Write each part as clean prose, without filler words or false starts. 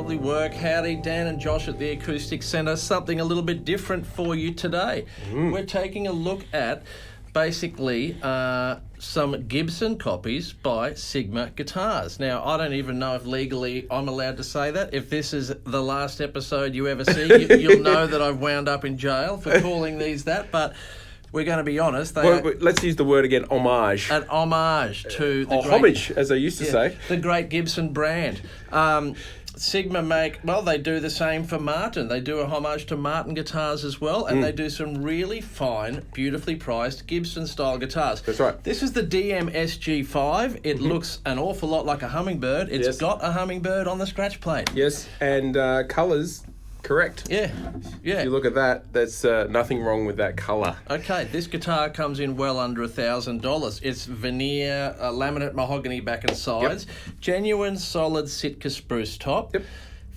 Lovely work. Howdy, Dan and Josh at the Acoustic Centre. Something a little bit different for you today. We're taking a look at basically some Gibson copies by Sigma guitars. Now, I don't even know if legally I'm allowed to say that. If this is the last episode you ever see, you'll know that I've wound up in jail for calling these that, but we're going to be honest. Let's use the word again, homage. An homage to the homage, as I used to say. The great Gibson brand. Sigma they do the same for Martin. They do a homage to Martin guitars as well, and they do some really fine, beautifully priced Gibson-style guitars. That's right. This is the DM-SG5. It looks an awful lot like a hummingbird. It's got a hummingbird on the scratch plate. Yes, and colours, correct. Yeah. If you look at that, there's nothing wrong with that colour. Okay, this guitar comes in well under $1,000. It's veneer, laminate mahogany back and sides, genuine solid Sitka spruce top. Yep.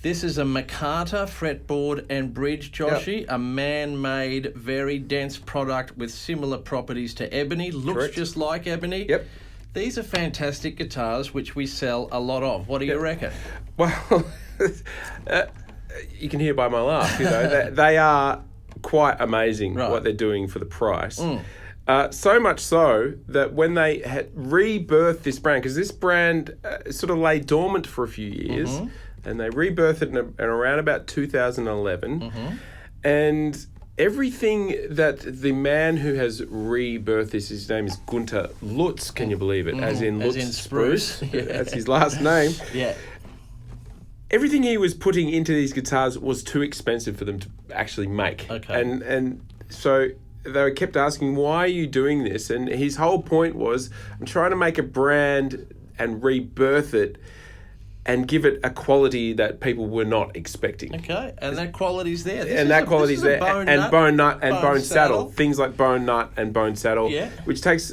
This is a Makata fretboard and bridge, Joshy, a man-made, very dense product with similar properties to ebony. Looks just like ebony. Yep. These are fantastic guitars, which we sell a lot of. What do you reckon? Well, you can hear by my laugh, they are quite amazing what they're doing for the price. So much so that when they had rebirthed this brand, because this brand sort of lay dormant for a few years, and they rebirthed it in around about 2011, and everything that the man who has rebirthed this, his name is Gunter Lutz, can you believe it? As in Lutz Spruce. That's his last name. Yeah. Everything he was putting into these guitars was too expensive for them to actually make. Okay. And so they kept asking, why are you doing this? And his whole point was, I'm trying to make a brand and rebirth it and give it a quality that people were not expecting. Okay, and that quality's there. Bone nut and bone saddle. Things like bone nut and bone saddle, which takes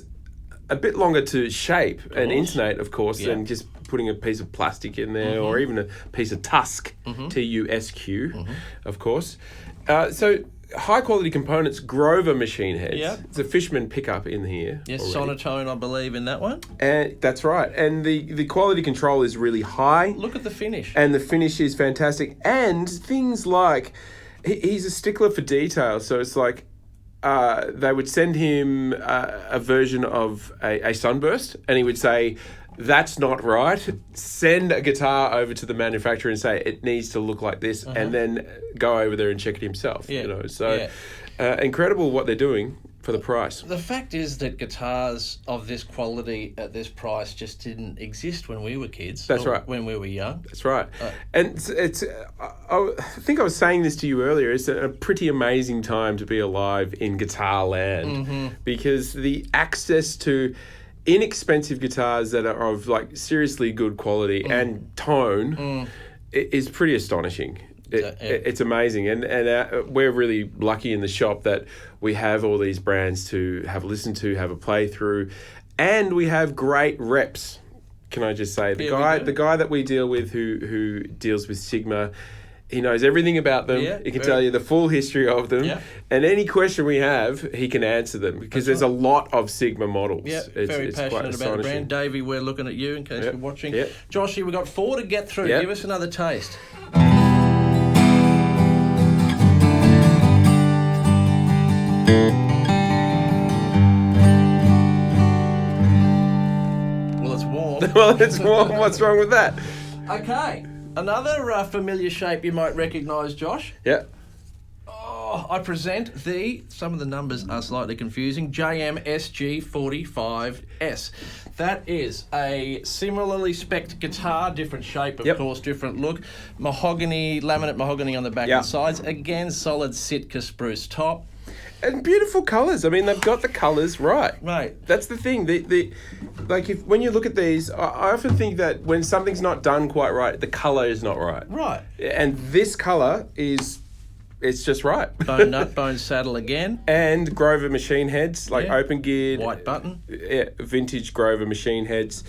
a bit longer to shape and intonate, of course, than just putting a piece of plastic in there or even a piece of tusk, TUSQ, of course. So high quality components, Grover machine heads. Yeah. It's a Fishman pickup in here. Yes, already. Sonotone, I believe, in that one. And that's right. And the quality control is really high. Look at the finish. And the finish is fantastic. And things like, he's a stickler for detail. So it's like, they would send him a version of a sunburst, and he would say, that's not right. Send a guitar over to the manufacturer and say it needs to look like this, and then go over there and check it himself. Incredible what they're doing for the price. The fact is that guitars of this quality at this price just didn't exist when we were kids. That's right. When we were young. That's right. And I think I was saying this to you earlier. It's a pretty amazing time to be alive in guitar land because the access to inexpensive guitars that are of like seriously good quality and tone is pretty astonishing. It's amazing, and we're really lucky in the shop that we have all these brands to have a listen to, have a play through, and we have great reps. Can I just say the guy that we deal with who deals with Sigma, he knows everything about them. He can tell you the full history of them, and any question we have, he can answer them because there's a lot of Sigma models. Yeah, very passionate about the brand. Davey, we're looking at you in case you're watching. Joshy, we've got 4 to get through. Give us another taste. Well, it's warm. Well, it's warm. What's wrong with that? Okay. Another familiar shape you might recognise, Josh. Yeah. Oh, I present some of the numbers are slightly confusing, JM-SG45S. That is a similarly spec'd guitar, different shape, of course, different look. Mahogany, laminate mahogany on the back and sides. Again, solid Sitka spruce top. And beautiful colours. I mean, they've got the colours right. Right. That's the thing. When you look at these, I often think that when something's not done quite right, the colour is not right. Right. And this colour it's just right. Bone nut, bone saddle again. And Grover machine heads, like open geared. White button. Yeah, vintage Grover machine heads.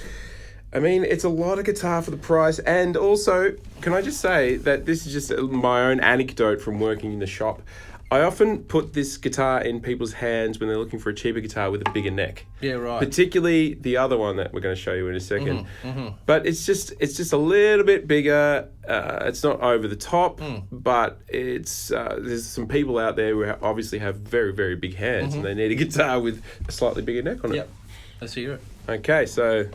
I mean, it's a lot of guitar for the price. And also, can I just say that this is just my own anecdote from working in the shop. I often put this guitar in people's hands when they're looking for a cheaper guitar with a bigger neck. Yeah, right. Particularly the other one that we're going to show you in a second. But it's just a little bit bigger. It's not over the top, but it's there's some people out there who obviously have very, very big hands and they need a guitar with a slightly bigger neck on it. Yep. Let's hear it. Okay, so...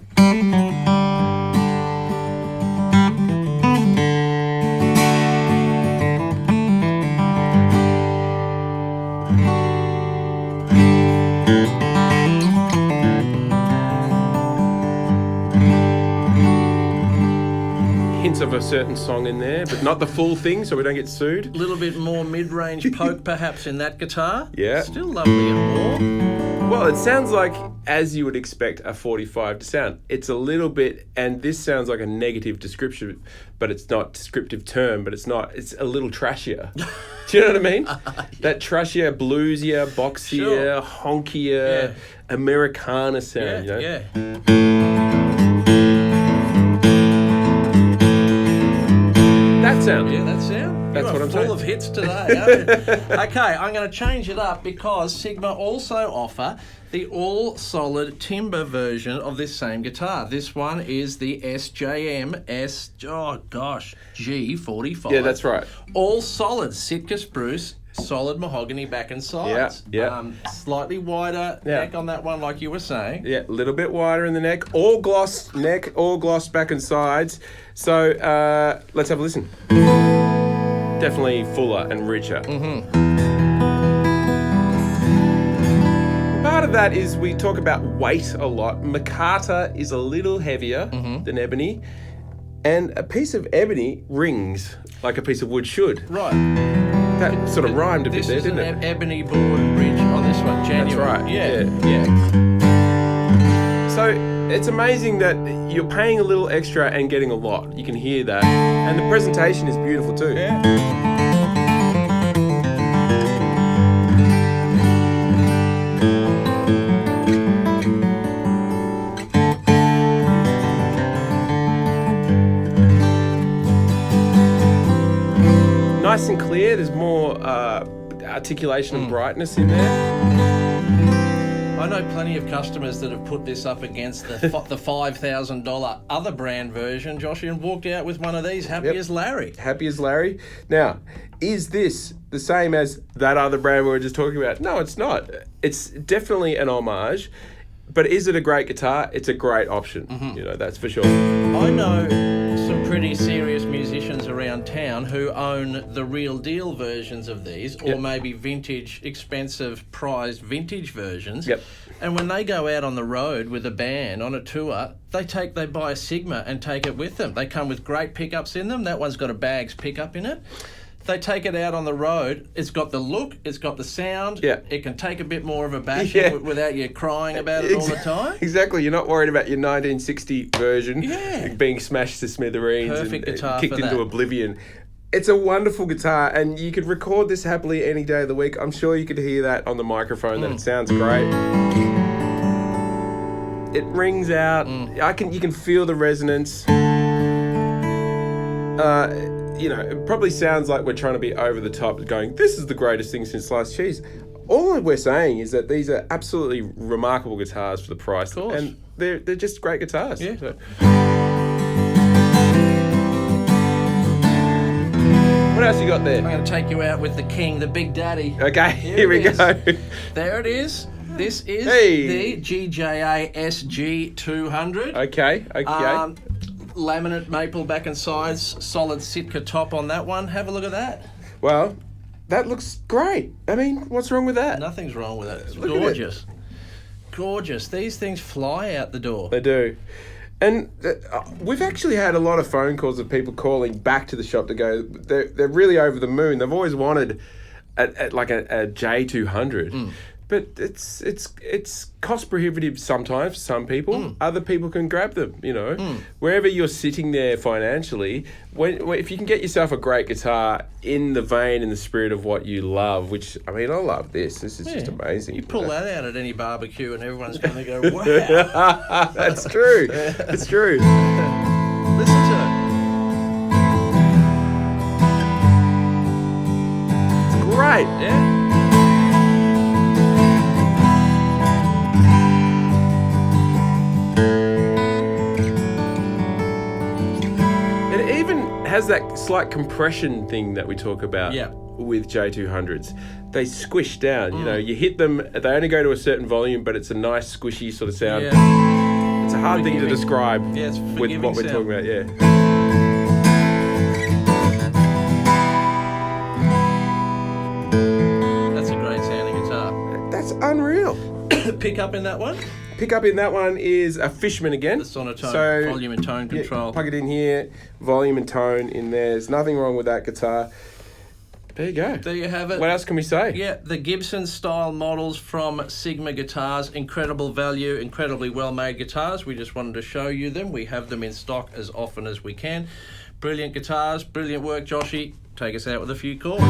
hints of a certain song in there, but not the full thing, so we don't get sued. A little bit more mid-range poke, perhaps, in that guitar. Yeah. Still lovely and warm. Well, it sounds like, as you would expect a 45 to sound. It's a little bit, and this sounds like a negative description, but it's not descriptive term, but it's not. It's a little trashier. Do you know what I mean? That trashier, bluesier, boxier, honkier, Americana sound, you know? Yeah. That sound. Yeah, that sound. That's what I'm saying. Full of hits today, aren't you? Okay, I'm going to change it up because Sigma also offer the all-solid timber version of this same guitar. This one is the SGJM-SG45. Yeah, that's right. All solid Sitka spruce, solid mahogany back and sides. Yeah. Slightly wider neck on that one, like you were saying. Yeah, a little bit wider in the neck. All gloss neck, all gloss back and sides. So let's have a listen. Definitely fuller and richer. Part of that is we talk about weight a lot. Micarta is a little heavier than ebony, and a piece of ebony rings like a piece of wood should. Right. That sort of rhymed a bit there, didn't it? This is an ebony board bridge on this one, genuine. That's right. Yeah. So it's amazing that you're paying a little extra and getting a lot. You can hear that. And the presentation is beautiful too. Yeah. Nice and clear. There's more articulation and brightness in there. I know plenty of customers that have put this up against the $5,000 other brand version, Josh, and walked out with one of these happy as Larry. Happy as Larry. Now, is this the same as that other brand we were just talking about? No, it's not. It's definitely an homage. But is it a great guitar? It's a great option. You know, that's for sure. I know some pretty serious musicians around town who own the real deal versions of these, or maybe vintage, expensive, prized vintage versions. Yep. And when they go out on the road with a band on a tour, they buy a Sigma and take it with them. They come with great pickups in them. That one's got a Bags pickup in it. They take it out on the road. It's got the look. It's got the sound. Yeah. It can take a bit more of a bashing without you crying about it all the time. Exactly. You're not worried about your 1960 version being smashed to smithereens Perfect and guitar kicked for into that. oblivion. It's a wonderful guitar, and you could record this happily any day of the week. I'm sure you could hear that on the microphone, that it sounds great. It rings out. You can feel the resonance. You know, it probably sounds like we're trying to be over the top, going, this is the greatest thing since sliced cheese. All we're saying is that these are absolutely remarkable guitars for the price. Of course. And they're just great guitars. Yeah. So. What else you got there? I'm going to take you out with the king, the Big Daddy. Okay, here we go. There it is. This is the SGJA-SG200. Okay. Laminate maple back and sides, solid Sitka top on that one. Have a look at that. Well, that looks great. I mean, what's wrong with that? Nothing's wrong with it. It's Look at gorgeous. Gorgeous. These things fly out the door. They do. And we've actually had a lot of phone calls of people calling back to the shop to go, they're really over the moon. They've always wanted like a J200. But it's cost prohibitive sometimes for some people. Other people can grab them, you know. Wherever you're sitting there financially, if you can get yourself a great guitar in the vein and the spirit of what you love, which, I mean, I love this. This is just amazing. You pull that out at any barbecue and everyone's going to go, wow. That's true. It's true. Listen to it. Great. great. Yeah. It even has that slight compression thing that we talk about Yeah. with J200s. They squish down, you know, you hit them, they only go to a certain volume, but it's a nice squishy sort of sound. Yeah. It's a hard thing to Forgiving. describe Yeah, it's with forgiving what we're sound. talking about, yeah. That's a great sounding guitar. That's unreal. Pick up in that one. Pickup in that one is a Fishman again. The sonotone, So, volume and tone yeah, control. plug it in here, volume and tone in there. There's nothing wrong with that guitar. There you go. There you have it. What else can we say? Yeah, the Gibson-style models from Sigma Guitars. Incredible value, incredibly well-made guitars. We just wanted to show you them. We have them in stock as often as we can. Brilliant guitars, brilliant work, Joshy. Take us out with a few chords.